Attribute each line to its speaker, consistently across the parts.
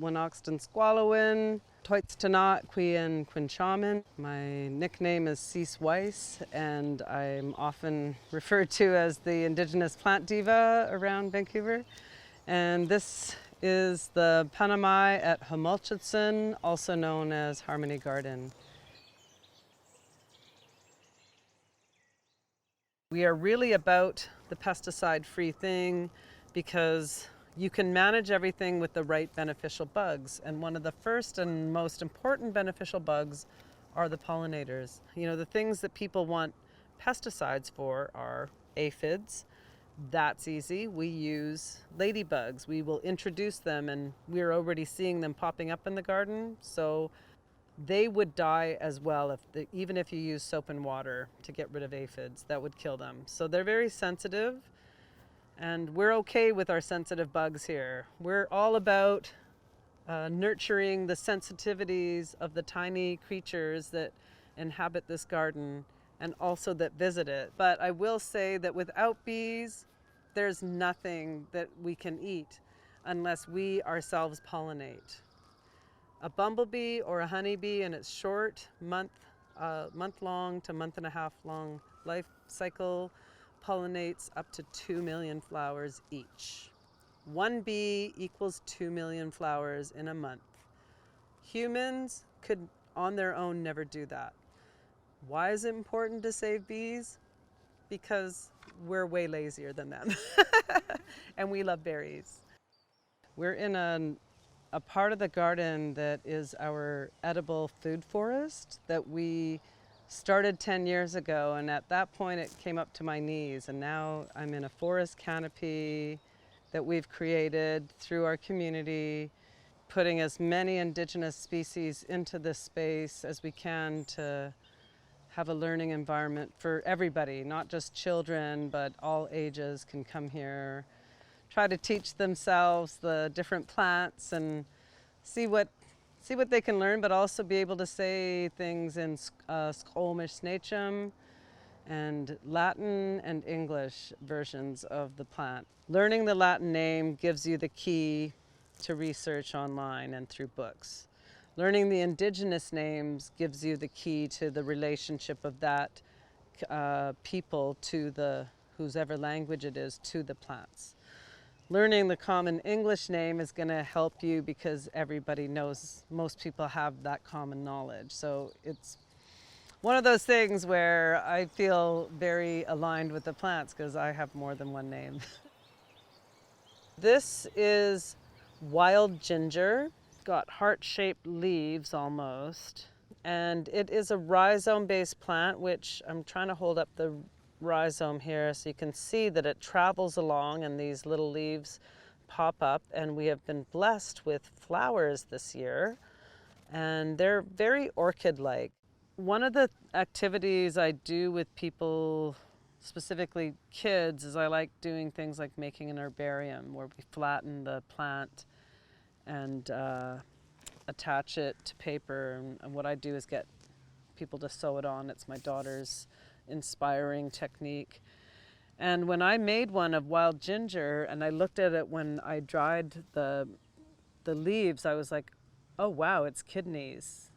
Speaker 1: T'uy'tanat-Cease My nickname is Cease Wyss, and I'm often referred to as the Indigenous plant diva around Vancouver. And this is the Panamai at Huckleberry, also known as Harmony Garden. We are really about the pesticide-free thing because you can manage everything with the right beneficial bugs. And one of the first and most important beneficial bugs are the pollinators. You know, the things that people want pesticides for are aphids. That's easy. We use ladybugs. We will introduce them, and we're already seeing them popping up in the garden. So they would die as well even if you use soap and water to get rid of aphids. That would kill them. So they're very sensitive, and we're okay with our sensitive bugs here. We're all about nurturing the sensitivities of the tiny creatures that inhabit this garden and also that visit it. But I will say that without bees, there's nothing that we can eat unless we ourselves pollinate. A bumblebee or a honeybee in its short month-long to month-and-a-half long life cycle pollinates up to 2 million flowers each. One bee equals 2 million flowers in a month. Humans could, on their own, never do that. Why is it important to save bees? Because we're way lazier than them. And we love berries. We're in a part of the garden that is our edible food forest that we started 10 years ago, and at that point it came up to my knees, and now I'm in a forest canopy that we've created through our community, putting as many indigenous species into this space as we can to have a learning environment for everybody, not just children, but all ages can come here, try to teach themselves the different plants and see what they can learn, but also be able to say things in Skwxwú7mes and Latin and English versions of the plant. Learning the Latin name gives you the key to research online and through books. Learning the indigenous names gives you the key to the relationship of that people to whosever language it is, to the plants. Learning the common English name is going to help you because everybody knows, most people have that common knowledge. So it's one of those things where I feel very aligned with the plants because I have more than one name. This is wild ginger, got heart-shaped leaves almost, and it is a rhizome-based plant, which I'm trying to hold up the rhizome here so you can see that it travels along and these little leaves pop up, and we have been blessed with flowers this year, and they're very orchid-like. One of the activities I do with people, specifically kids, is I like doing things like making an herbarium where we flatten the plant and attach it to paper, and what I do is get people to sew it on. It's my daughter's inspiring technique. And when I made one of wild ginger and I looked at it when I dried the leaves, I was like, oh wow, it's kidneys.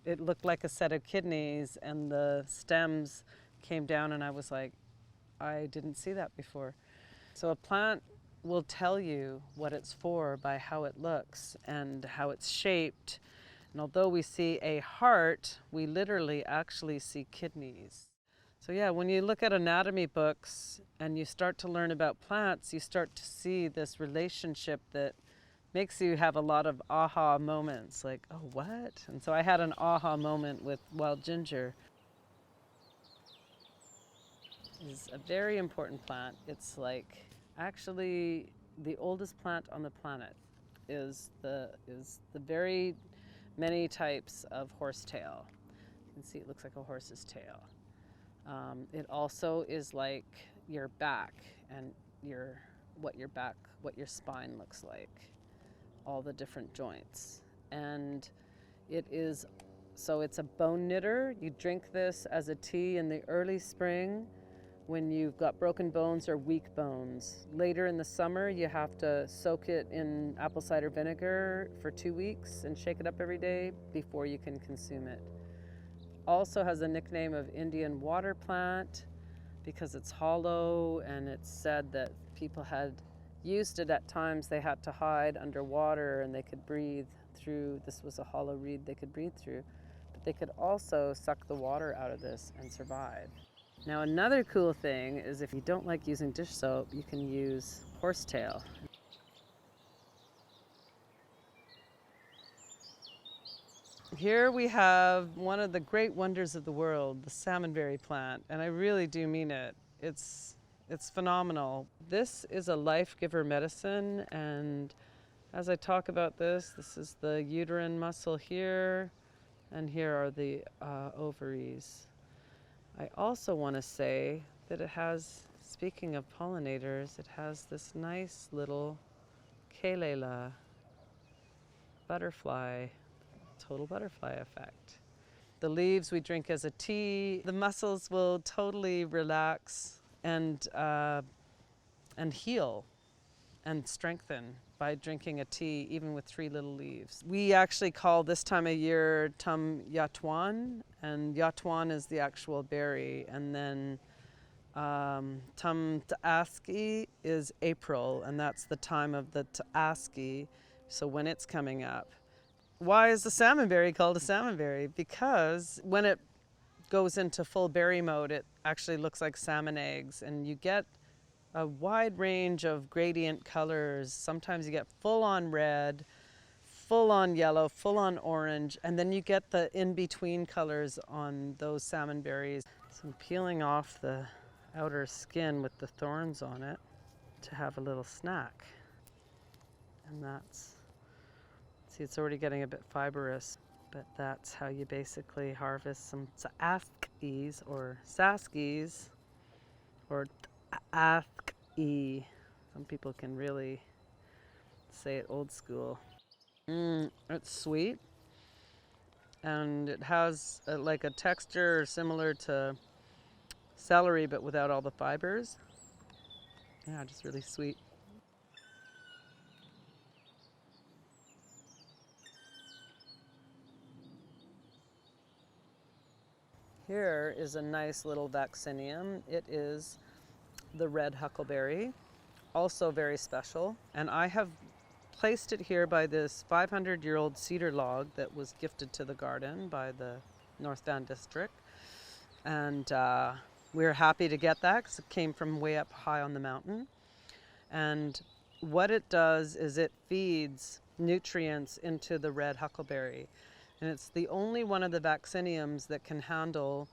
Speaker 1: It looked like a set of kidneys, and the stems came down, and I was like, I didn't see that before. So a plant will tell you what it's for by how it looks and how it's shaped. And although we see a heart, we literally actually see kidneys. So yeah, when you look at anatomy books and you start to learn about plants, you start to see this relationship that makes you have a lot of aha moments, like, oh, what? And so I had an aha moment with wild ginger. It's a very important plant. It's like actually the oldest plant on the planet is the very many types of horsetail. You can see it looks like a horse's tail. It also is like your back and what your spine looks like, all the different joints. And it's a bone knitter. You drink this as a tea in the early spring when you've got broken bones or weak bones. Later in the summer, you have to soak it in apple cider vinegar for 2 weeks and shake it up every day before you can consume it. Also has a nickname of Indian water plant because it's hollow, and it's said that people had used it at times they had to hide underwater and they could breathe through. This was a hollow reed they could breathe through, but they could also suck the water out of this and survive. Now, another cool thing is if you don't like using dish soap, you can use horsetail. Here we have one of the great wonders of the world, the salmonberry plant, and I really do mean it. It's phenomenal. This is a life-giver medicine, and as I talk about this is the uterine muscle here, and here are the ovaries. I also want to say that it has, speaking of pollinators, it has this nice little kelela butterfly, total butterfly effect. The leaves we drink as a tea. The muscles will totally relax and heal and strengthen by drinking a tea, even with 3 little leaves. We actually call this time of year T'uy'tanat-Cease, and yatuan is the actual berry, and then T'uy'tanat-Cease is April, and that's the time of the T'uy'tanat-Cease, so when it's coming up. Why is the salmonberry called a salmonberry? Because when it goes into full berry mode, it actually looks like salmon eggs, and you get a wide range of gradient colors. Sometimes you get full-on red, full-on yellow, full-on orange, and then you get the in-between colors on those salmon berries. So I'm peeling off the outer skin with the thorns on it to have a little snack. And that's, see, it's already getting a bit fibrous, but that's how you basically harvest some Skwxwú7mes or saskies or T'uy'tanat-Cease. Some people can really say it old school. It's sweet, and it has like a texture similar to celery but without all the fibers. Yeah, just really sweet. Here is a nice little vaccinium. It is the red huckleberry, also very special. And I have placed it here by this 500-year-old cedar log that was gifted to the garden by the North Van District. And we're happy to get that because it came from way up high on the mountain. And what it does is it feeds nutrients into the red huckleberry. And it's the only one of the vacciniums that can handle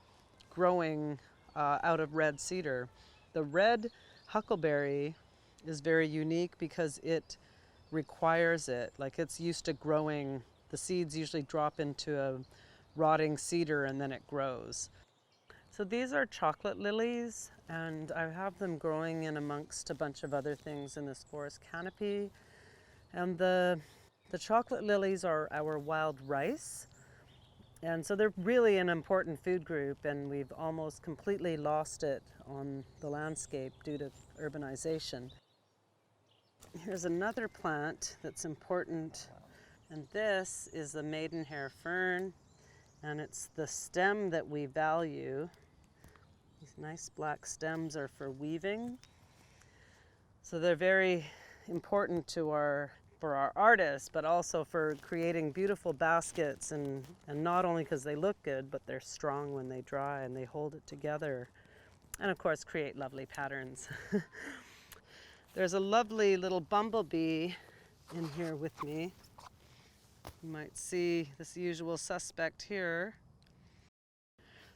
Speaker 1: growing out of red cedar. The red huckleberry is very unique because it requires it. Like, it's used to growing. The seeds usually drop into a rotting cedar and then it grows. So these are chocolate lilies, and I have them growing in amongst a bunch of other things in this forest canopy. And the chocolate lilies are our wild rice. And so they're really an important food group, and we've almost completely lost it on the landscape due to urbanization. Here's another plant that's important, and this is the maidenhair fern, and it's the stem that we value. These nice black stems are for weaving. So they're very important to for our artists, but also for creating beautiful baskets, and not only because they look good, but they're strong when they dry and they hold it together. And of course, create lovely patterns. There's a lovely little bumblebee in here with me. You might see this usual suspect here.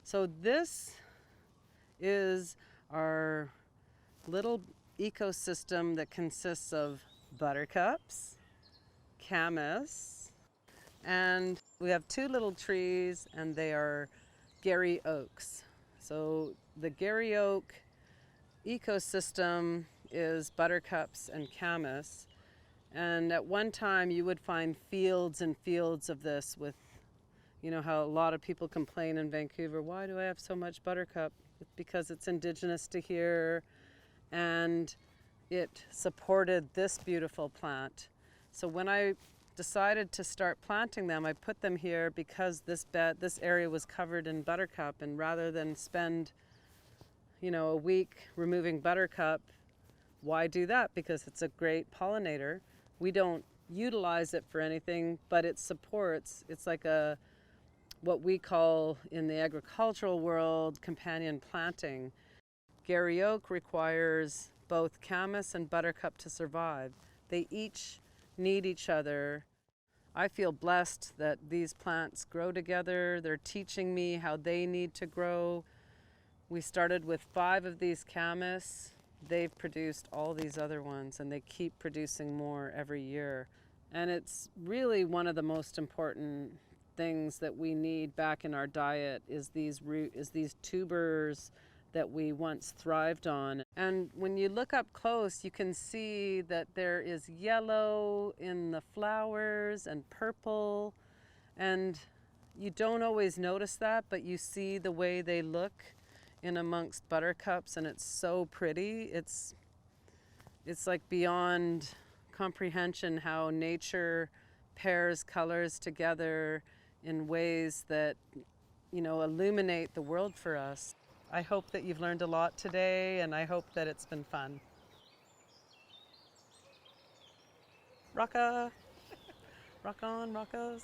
Speaker 1: So this is our little ecosystem that consists of buttercups, camas, and we have 2 little trees, and they are Garry oaks. So the Garry oak ecosystem is buttercups and camas, and at one time you would find fields and fields of this with You know how a lot of people complain in Vancouver, why do I have so much buttercup? It's because it's indigenous to here, and it supported this beautiful plant. So when I decided to start planting them, I put them here because this area was covered in buttercup, and rather than spend, a week removing buttercup, why do that? Because it's a great pollinator. We don't utilize it for anything, but it supports, it's like what we call in the agricultural world companion planting. Garry oak requires both camas and buttercup to survive. They each need each other. I feel blessed that these plants grow together. They're teaching me how they need to grow. We started with 5 of these camas. They've produced all these other ones, and they keep producing more every year. And it's really one of the most important things that we need back in our diet is these tubers that we once thrived on. And when you look up close, you can see that there is yellow in the flowers and purple, and you don't always notice that, but you see the way they look in amongst buttercups, and it's so pretty. It's like beyond comprehension how nature pairs colors together in ways that illuminate the world for us. I hope that you've learned a lot today, and I hope that it's been fun. Rocka! Rock on, rockos.